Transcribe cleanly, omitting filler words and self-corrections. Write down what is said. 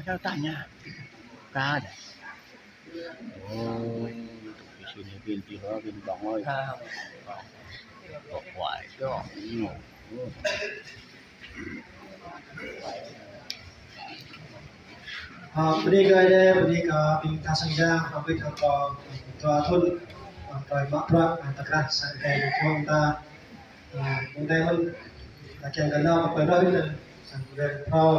Dah tanya. Tak ada. Oh, di sini pil-pil pil bangoy. Kuat tu. วันนี้ก็ได้วันนี้ก็เป็นการสัญญาไปทางตัวทุนปล่อยมะพร้าวตะกร้าสังเกตช่วงตาได้มันแข่งกันแล้วไปรอบนึงสังเกตเพราะ